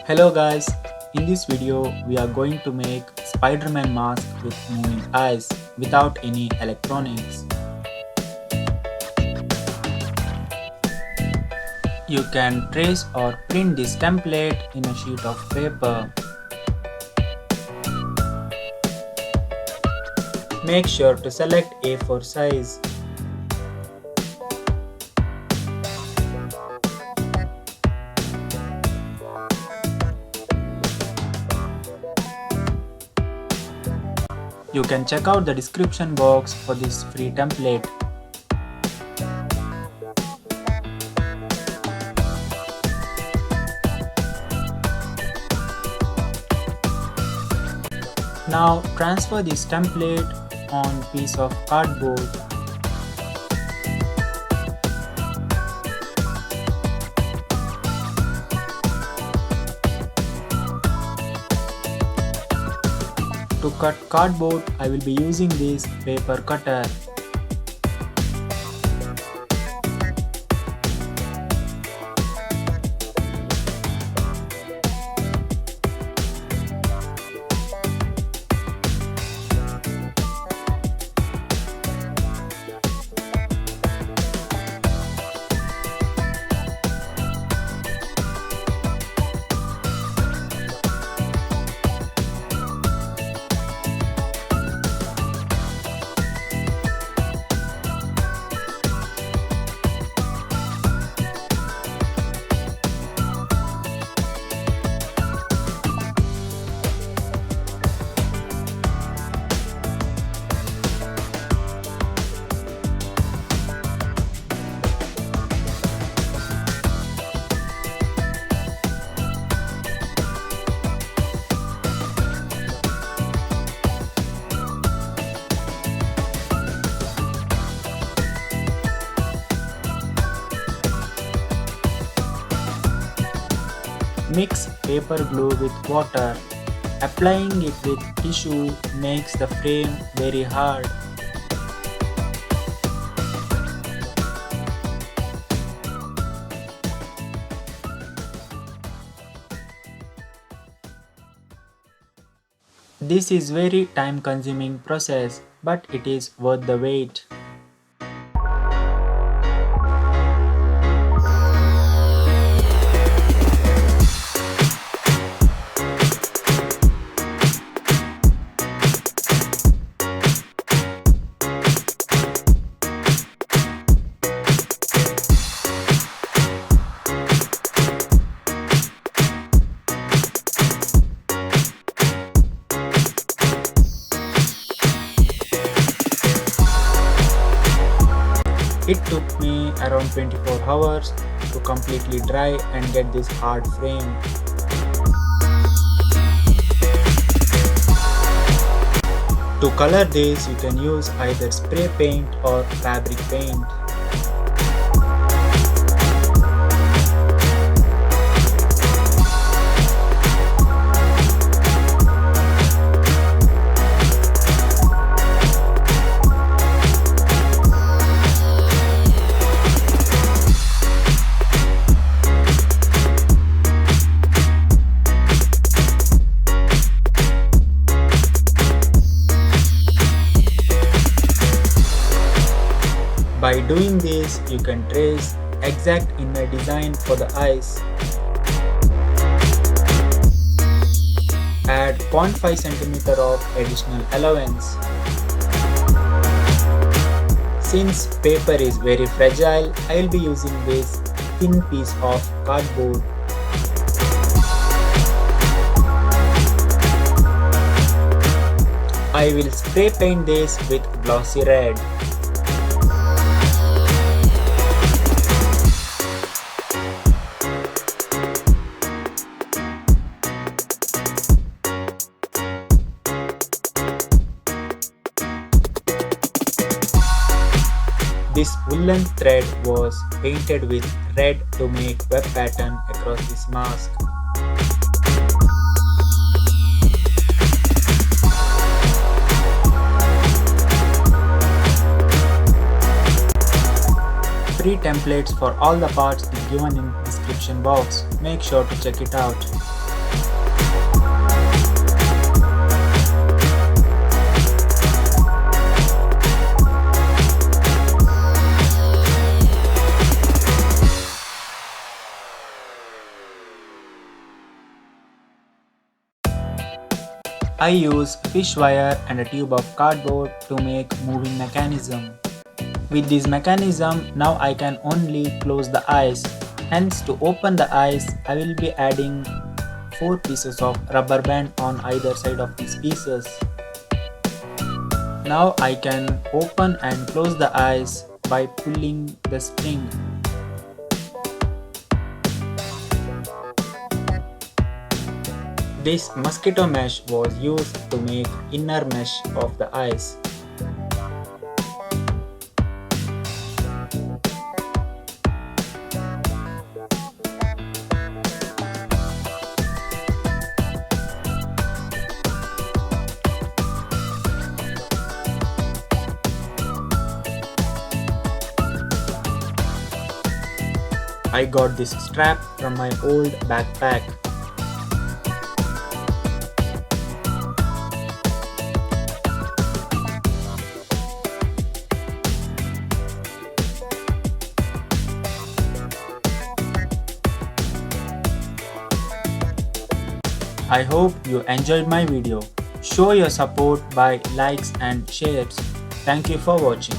Hello guys, in this video we are going to make Spider-Man mask with moving eyes without any electronics. You can trace or print this template in a sheet of paper. Make sure to select A4 size. You can check out the description box for this free template. Now transfer this template on piece of cardboard. To cut cardboard, I will be using this paper cutter. Mix paper glue with water. Applying it with tissue makes the frame very hard. This is very time consuming process, but it is worth the wait. It took me around 24 hours to completely dry and get this hard frame. To color this, you can use either spray paint or fabric paint. By doing this, you can trace exact inner design for the eyes. Add 0.5 cm of additional allowance. Since paper is very fragile, I will be using this thin piece of cardboard. I will spray paint this with glossy red. This woolen thread was painted with red to make web pattern across this mask. Free templates for all the parts is given in description box. Make sure to check it out. I use fish wire and a tube of cardboard to make moving mechanism. With this mechanism, now I can only close the eyes. Hence, to open the eyes, I will be adding 4 pieces of rubber band on either side of these pieces. Now I can open and close the eyes by pulling the string. This mosquito mesh was used to make inner mesh of the eyes. I got this strap from my old backpack. I hope you enjoyed my video. Show your support by likes and shares. Thank you for watching.